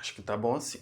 Acho que tá bom assim.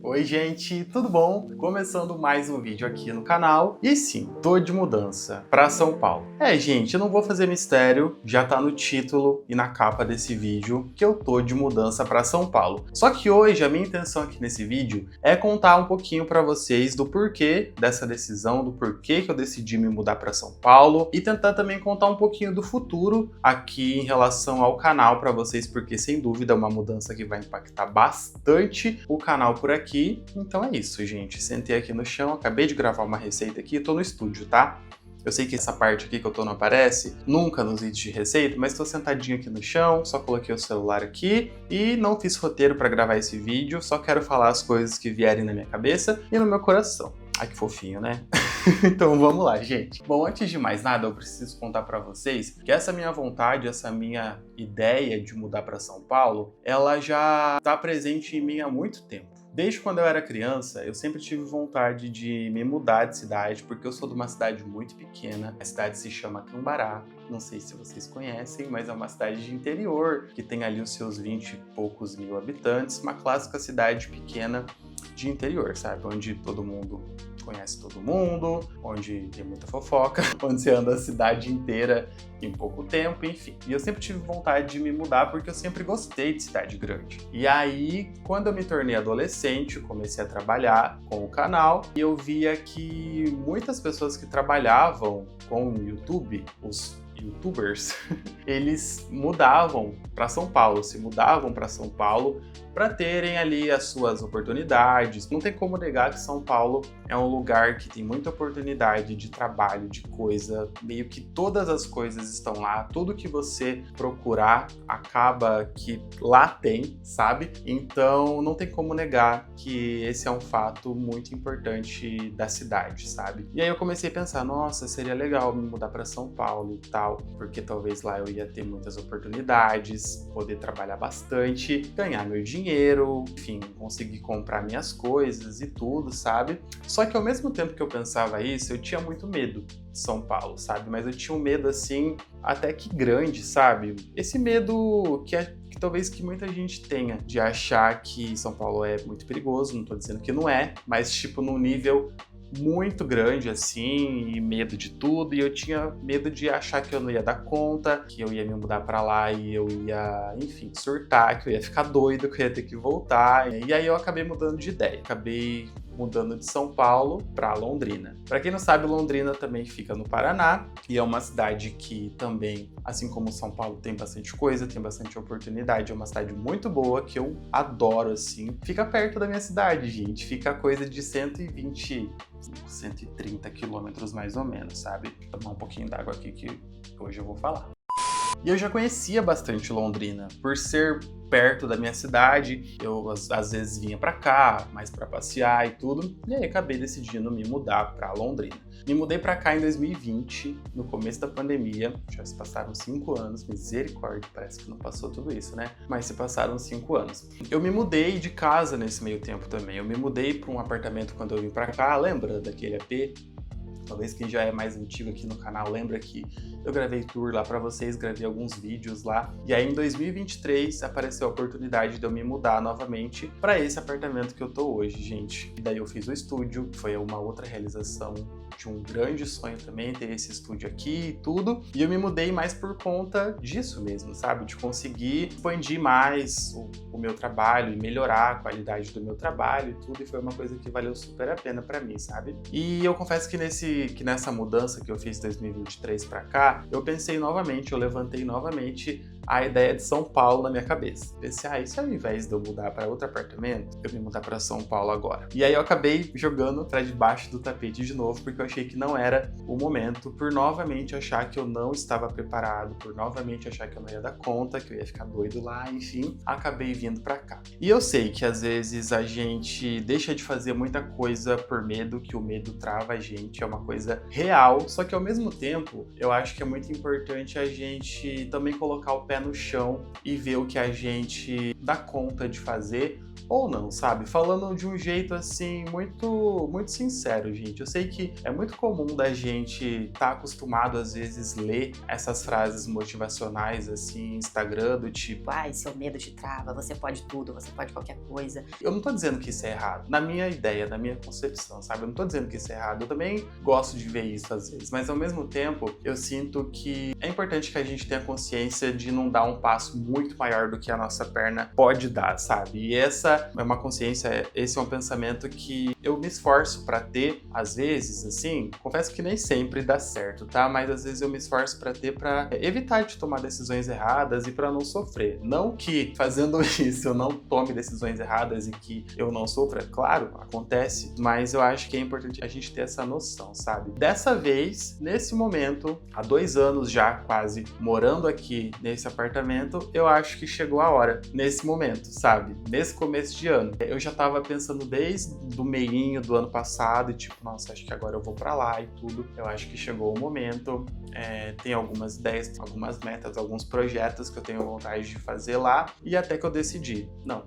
Oi gente, tudo bom? Começando mais um vídeo aqui no canal. E sim, tô de mudança para São Paulo. Gente, eu não vou fazer mistério, já tá no título e na capa desse vídeo que eu tô de mudança para São Paulo. Só que hoje a minha intenção aqui nesse vídeo é contar um pouquinho para vocês do porquê dessa decisão, do porquê que eu decidi me mudar para São Paulo e tentar também contar um pouquinho do futuro aqui em relação ao canal para vocês, porque sem dúvida é uma mudança que vai impactar bastante o canal por aqui. Então é isso, gente. Sentei aqui no chão, acabei de gravar uma receita aqui, tô no estúdio, tá? Eu sei que essa parte aqui que eu tô não aparece nunca nos vídeos de receita, mas tô sentadinho aqui no chão, só coloquei o celular aqui e não fiz roteiro pra gravar esse vídeo, só quero falar as coisas que vierem na minha cabeça e no meu coração. Ai, que fofinho, né? Então vamos lá, gente. Bom, antes de mais nada, eu preciso contar pra vocês que essa minha vontade, essa minha ideia de mudar pra São Paulo, ela já tá presente em mim há muito tempo. Desde quando eu era criança, eu sempre tive vontade de me mudar de cidade, porque eu sou de uma cidade muito pequena. A cidade se chama Cambará. Não sei se vocês conhecem, mas é uma cidade de interior, que tem ali os seus 20 e poucos mil habitantes. Uma clássica cidade pequena de interior, sabe? Onde todo mundo conhece todo mundo, onde tem muita fofoca, onde você anda a cidade inteira em pouco tempo, enfim. E eu sempre tive vontade de me mudar porque eu sempre gostei de cidade grande. E aí, quando eu me tornei adolescente, eu comecei a trabalhar com o canal e eu via que muitas pessoas que trabalhavam com o YouTube, os YouTubers, eles mudavam para São Paulo, se mudavam para São Paulo para terem ali as suas oportunidades. Não tem como negar que São Paulo é um lugar que tem muita oportunidade de trabalho, de coisa, meio que todas as coisas estão lá, tudo que você procurar acaba que lá tem, sabe? Então não tem como negar que esse é um fato muito importante da cidade, sabe? E aí eu comecei a pensar, nossa, seria legal me mudar para São Paulo e tal, porque talvez lá eu ia ter muitas oportunidades, poder trabalhar bastante, ganhar meu dinheiro, enfim, conseguir comprar minhas coisas e tudo, sabe? Só que ao mesmo tempo que eu pensava isso, eu tinha muito medo de São Paulo, sabe? Mas eu tinha um medo assim, até que grande, sabe? Esse medo que talvez que muita gente tenha de achar que São Paulo é muito perigoso, não tô dizendo que não é, mas tipo num nível muito grande assim, e medo de tudo, e eu tinha medo de achar que eu não ia dar conta, que eu ia me mudar pra lá e eu ia, enfim, surtar, que eu ia ficar doido, que eu ia ter que voltar. E aí eu acabei mudando de ideia, acabei mudando de São Paulo para Londrina. Para quem não sabe, Londrina também fica no Paraná e é uma cidade que também, assim como São Paulo, tem bastante coisa, tem bastante oportunidade, é uma cidade muito boa que eu adoro assim. Fica perto da minha cidade, gente, fica coisa de 120, 130 quilômetros mais ou menos, sabe? Vou tomar um pouquinho d'água aqui que hoje eu vou falar. E eu já conhecia bastante Londrina, por ser perto da minha cidade, eu às vezes vinha pra cá, mais pra passear e tudo, e aí acabei decidindo me mudar pra Londrina. Me mudei pra cá em 2020, no começo da pandemia, já se passaram 5 anos, misericórdia, parece que não passou tudo isso, né? Mas se passaram 5 anos. Eu me mudei de casa nesse meio tempo também, eu me mudei pra um apartamento quando eu vim pra cá, lembra daquele AP? Talvez quem já é mais antigo aqui no canal lembra que eu gravei tour lá pra vocês, gravei alguns vídeos lá. E aí em 2023 apareceu a oportunidade de eu me mudar novamente pra esse apartamento que eu tô hoje, gente. E daí eu fiz o estúdio, foi uma outra realização de um grande sonho também, ter esse estúdio aqui e tudo. E eu me mudei mais por conta disso mesmo, sabe? De conseguir expandir mais o meu trabalho e melhorar a qualidade do meu trabalho e tudo. E foi uma coisa que valeu super a pena pra mim, sabe? E eu confesso que nessa mudança que eu fiz de 2023 pra cá, eu pensei novamente, eu levantei novamente a ideia de São Paulo na minha cabeça. Pensei, e se ao invés de eu mudar para outro apartamento, eu me mudar para São Paulo agora? E aí eu acabei jogando para debaixo do tapete de novo, porque eu achei que não era o momento, por novamente achar que eu não estava preparado, por novamente achar que eu não ia dar conta, que eu ia ficar doido lá, enfim, acabei vindo para cá. E eu sei que às vezes a gente deixa de fazer muita coisa por medo, que o medo trava a gente, é uma coisa real, só que ao mesmo tempo, eu acho que é muito importante a gente também colocar o pé no chão e ver o que a gente dá conta de fazer ou não, sabe? Falando de um jeito assim muito sincero, gente. Eu sei que é muito comum da gente estar acostumado às vezes ler essas frases motivacionais assim, Instagram, do tipo, ai, seu medo te trava, você pode tudo, você pode qualquer coisa. Eu não tô dizendo que isso é errado, na minha ideia, na minha concepção, sabe? Eu não tô dizendo que isso é errado, eu também gosto de ver isso às vezes, mas ao mesmo tempo eu sinto que é importante que a gente tenha consciência de não dar um passo muito maior do que a nossa perna pode dar, sabe? E essa é uma consciência, esse é um pensamento que eu me esforço pra ter, às vezes, assim, confesso que nem sempre dá certo, tá? Mas às vezes eu me esforço pra ter, pra evitar de tomar decisões erradas e pra não sofrer. Não que fazendo isso eu não tome decisões erradas e que eu não sofra, claro, acontece, mas eu acho que é importante a gente ter essa noção, sabe? Dessa vez, nesse momento, há 2 anos já quase morando aqui nesse apartamento, eu acho que chegou a hora, nesse momento, sabe? Nesse começo de ano. Eu já tava pensando desde o meinho do ano passado e tipo, nossa, acho que agora eu vou pra lá e tudo. Eu acho que chegou o momento. Tem algumas ideias, algumas metas, alguns projetos que eu tenho vontade de fazer lá e até que eu decidi, não,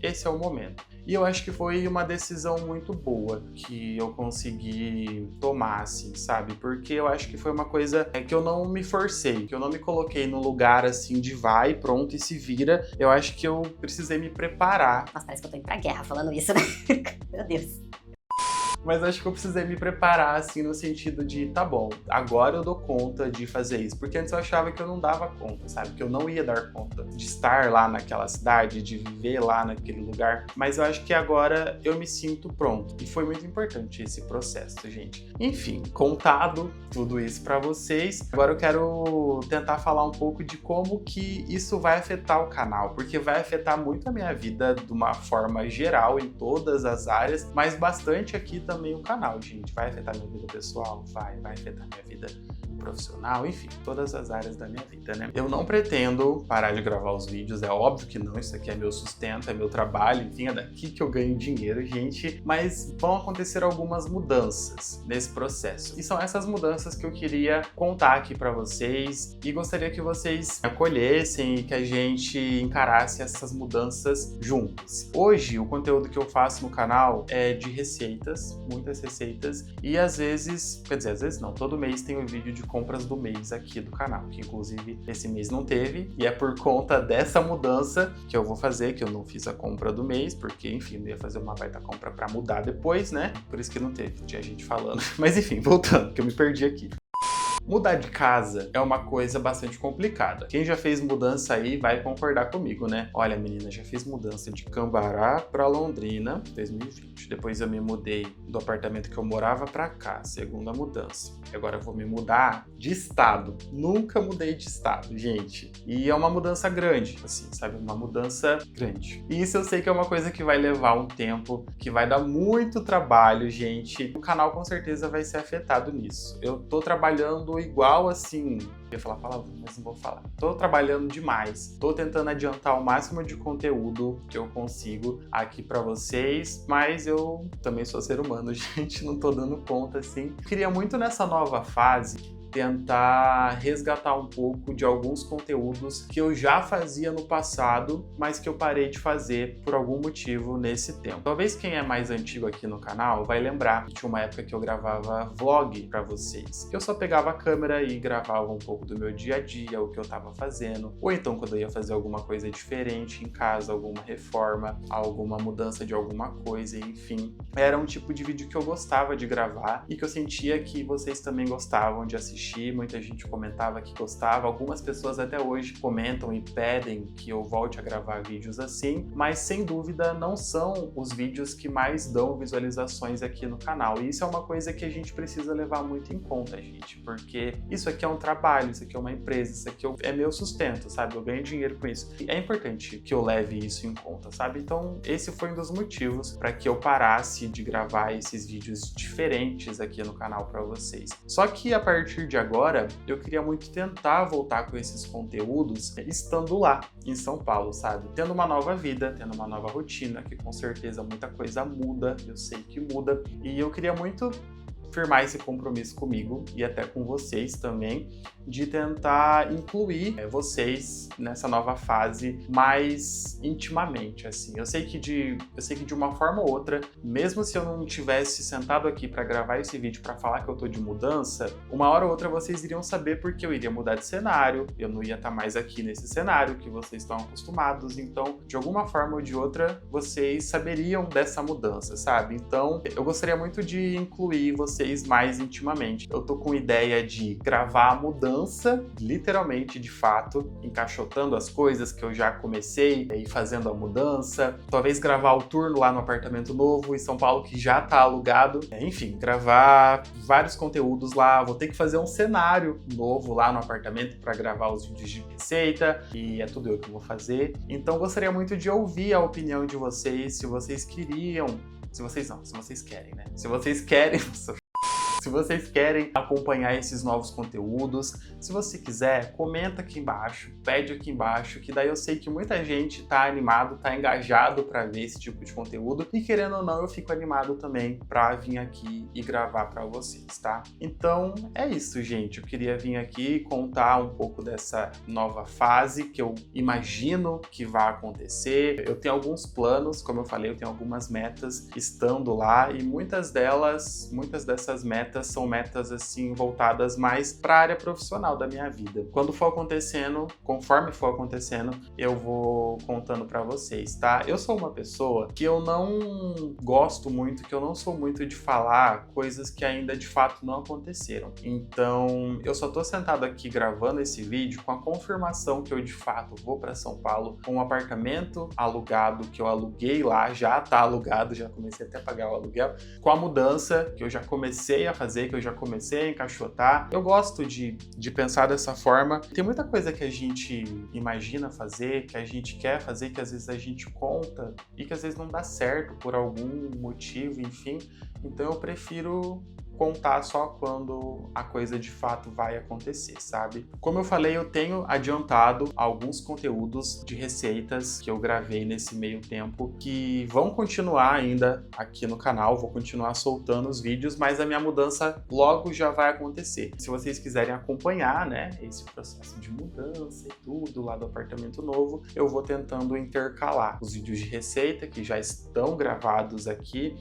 esse é o momento. E eu acho que foi uma decisão muito boa que eu consegui tomar, assim, sabe? Porque eu acho que foi uma coisa que eu não me forcei, que eu não me coloquei no lugar, assim, de vai, pronto e se vira. Eu acho que eu precisei me preparar. Nossa, parece que eu tô indo pra guerra falando isso, né? Meu Deus. Mas acho que eu precisei me preparar, assim, no sentido de, tá bom, agora eu dou conta de fazer isso. Porque antes eu achava que eu não dava conta, sabe? Que eu não ia dar conta de estar lá naquela cidade, de viver lá naquele lugar. Mas eu acho que agora eu me sinto pronto. E foi muito importante esse processo, gente. Enfim, contado tudo isso pra vocês, agora eu quero tentar falar um pouco de como que isso vai afetar o canal. Porque vai afetar muito a minha vida de uma forma geral, em todas as áreas, mas bastante aqui também o canal, gente. Vai afetar minha vida pessoal? Vai afetar minha vida profissional, enfim, todas as áreas da minha vida, né? Eu não pretendo parar de gravar os vídeos, é óbvio que não, isso aqui é meu sustento, é meu trabalho, enfim, é daqui que eu ganho dinheiro, gente, mas vão acontecer algumas mudanças nesse processo. E são essas mudanças que eu queria contar aqui pra vocês e gostaria que vocês acolhessem e que a gente encarasse essas mudanças juntos. Hoje, o conteúdo que eu faço no canal é de receitas, muitas receitas, e às vezes, quer dizer, às vezes não, todo mês tem um vídeo de compras do mês aqui do canal, que inclusive esse mês não teve, e é por conta dessa mudança que eu vou fazer, que eu não fiz a compra do mês, porque, enfim, eu ia fazer uma baita compra pra mudar depois, né? Por isso que não teve, tinha gente falando. Mas enfim, voltando, que eu me perdi aqui. Mudar de casa é uma coisa bastante complicada. Quem já fez mudança aí vai concordar comigo, né? Olha, menina, já fiz mudança de Cambará para Londrina, 2020. Depois eu me mudei do apartamento que eu morava para cá, segunda mudança. Agora eu vou me mudar de estado. Nunca mudei de estado, gente. E é uma mudança grande, assim, sabe? Uma mudança grande. E isso eu sei que é uma coisa que vai levar um tempo, que vai dar muito trabalho, gente. O canal com certeza vai ser afetado nisso. Eu tô trabalhando igual assim, eu ia falar palavrão, mas não vou falar. Tô trabalhando demais, tô tentando adiantar o máximo de conteúdo que eu consigo aqui pra vocês, mas eu também sou ser humano, gente, não tô dando conta assim. Queria muito nessa nova fase tentar resgatar um pouco de alguns conteúdos que eu já fazia no passado, mas que eu parei de fazer por algum motivo nesse tempo. Talvez quem é mais antigo aqui no canal vai lembrar que tinha uma época que eu gravava vlog pra vocês, que eu só pegava a câmera e gravava um pouco do meu dia a dia, o que eu tava fazendo, ou então quando eu ia fazer alguma coisa diferente em casa, alguma reforma, alguma mudança de alguma coisa, enfim. Era um tipo de vídeo que eu gostava de gravar e que eu sentia que vocês também gostavam de assistir. Muita gente comentava que gostava, algumas pessoas até hoje comentam e pedem que eu volte a gravar vídeos assim, mas sem dúvida não são os vídeos que mais dão visualizações aqui no canal, e isso é uma coisa que a gente precisa levar muito em conta, gente, porque isso aqui é um trabalho, isso aqui é uma empresa, isso aqui é meu sustento, sabe? Eu ganho dinheiro com isso. E é importante que eu leve isso em conta, sabe? Então esse foi um dos motivos para que eu parasse de gravar esses vídeos diferentes aqui no canal para vocês. Só que a partir de agora, eu queria muito tentar voltar com esses conteúdos estando lá, em São Paulo, sabe? Tendo uma nova vida, tendo uma nova rotina, que com certeza muita coisa muda, eu sei que muda, e eu queria muito firmar esse compromisso comigo e até com vocês também, de tentar incluir vocês nessa nova fase mais intimamente, assim. Eu sei que de uma forma ou outra, mesmo se eu não tivesse sentado aqui para gravar esse vídeo para falar que eu tô de mudança, uma hora ou outra vocês iriam saber porque eu iria mudar de cenário, eu não ia estar mais aqui nesse cenário que vocês estão acostumados, então, de alguma forma ou de outra, vocês saberiam dessa mudança, sabe? Então, eu gostaria muito de incluir vocês mais intimamente. Eu tô com ideia de gravar a mudança, literalmente, de fato, encaixotando as coisas que eu já comecei e fazendo a mudança. Talvez gravar o turno lá no apartamento novo em São Paulo, que já tá alugado. Enfim, gravar vários conteúdos lá. Vou ter que fazer um cenário novo lá no apartamento para gravar os vídeos de receita, e é tudo eu que vou fazer. Então, gostaria muito de ouvir a opinião de vocês, se vocês queriam. Se vocês querem, né? Se vocês querem... Se vocês querem acompanhar esses novos conteúdos, se você quiser, comenta aqui embaixo, pede aqui embaixo, que daí eu sei que muita gente tá animado, tá engajado para ver esse tipo de conteúdo, e querendo ou não, eu fico animado também para vir aqui e gravar para vocês, tá? Então, é isso, gente. Eu queria vir aqui contar um pouco dessa nova fase que eu imagino que vai acontecer. Eu tenho alguns planos, como eu falei, eu tenho algumas metas estando lá, e muitas dessas metas são metas assim voltadas mais para a área profissional da minha vida. Quando for acontecendo, conforme for acontecendo, eu vou contando para vocês, tá? Eu sou uma pessoa que eu não gosto muito, que eu não sou muito de falar coisas que ainda de fato não aconteceram. Então, eu só tô sentado aqui gravando esse vídeo com a confirmação que eu de fato vou para São Paulo, com um apartamento alugado que eu aluguei lá, já tá alugado, já comecei até a pagar o aluguel, com a mudança que eu já comecei a fazer, que eu já comecei a encaixotar. Eu gosto de pensar dessa forma. Tem muita coisa que a gente imagina fazer, que a gente quer fazer, que às vezes a gente conta e que às vezes não dá certo por algum motivo, enfim. Então eu prefiro contar só quando a coisa de fato vai acontecer, sabe? Como eu falei, eu tenho adiantado alguns conteúdos de receitas que eu gravei nesse meio tempo, que vão continuar ainda aqui no canal, vou continuar soltando os vídeos, mas a minha mudança logo já vai acontecer. Se vocês quiserem acompanhar, né, esse processo de mudança e tudo lá do apartamento novo, eu vou tentando intercalar os vídeos de receita que já estão gravados aqui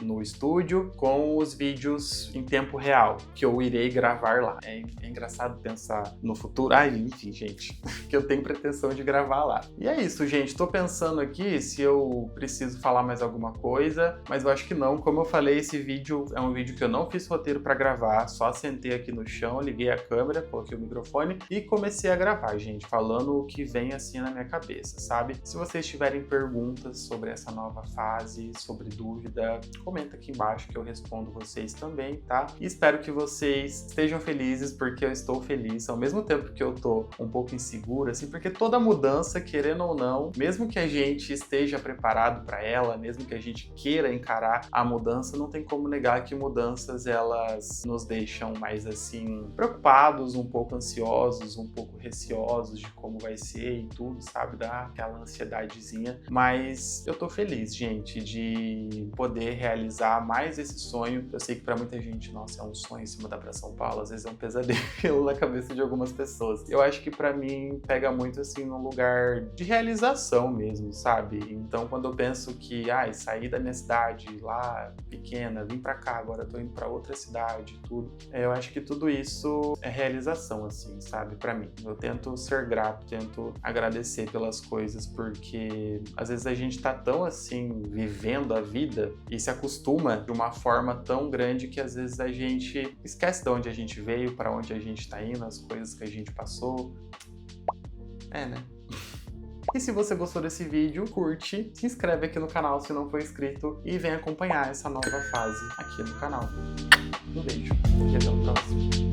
no estúdio com os vídeos em tempo real que eu irei gravar lá. É engraçado pensar no futuro. Enfim, gente, que eu tenho pretensão de gravar lá. E é isso, gente. Tô pensando aqui se eu preciso falar mais alguma coisa, mas eu acho que não. Como eu falei, esse vídeo é um vídeo que eu não fiz roteiro para gravar, só sentei aqui no chão, liguei a câmera, coloquei o microfone e comecei a gravar, gente, falando o que vem assim na minha cabeça, sabe? Se vocês tiverem perguntas sobre essa nova fase, sobre dúvida, comenta aqui embaixo que eu respondo vocês também, tá? E espero que vocês estejam felizes, porque eu estou feliz, ao mesmo tempo que eu tô um pouco inseguro, assim, porque toda mudança, querendo ou não, mesmo que a gente esteja preparado para ela, mesmo que a gente queira encarar a mudança, não tem como negar que mudanças, elas nos deixam mais, assim, preocupados, um pouco ansiosos, um pouco receosos de como vai ser e tudo, sabe? Dá aquela ansiedadezinha, mas eu tô feliz, gente, de poder realizar mais esse sonho. Eu sei que para muita gente, nossa, é um sonho se mudar para São Paulo, às vezes é um pesadelo na cabeça de algumas pessoas. Eu acho que para mim pega muito assim num lugar de realização mesmo, sabe? Então quando eu penso que, sair da minha cidade lá pequena, vim para cá, agora tô indo para outra cidade e tudo, eu acho que tudo isso é realização, assim, sabe? Para mim. Eu tento ser grato, tento agradecer pelas coisas, porque às vezes a gente tá tão assim, vivendo a vida e se acostuma de uma forma tão grande que às vezes a gente esquece de onde a gente veio, para onde a gente tá indo, as coisas que a gente passou. Né? E se você gostou desse vídeo, curte, se inscreve aqui no canal se não for inscrito e vem acompanhar essa nova fase aqui no canal. Um beijo e até o próximo.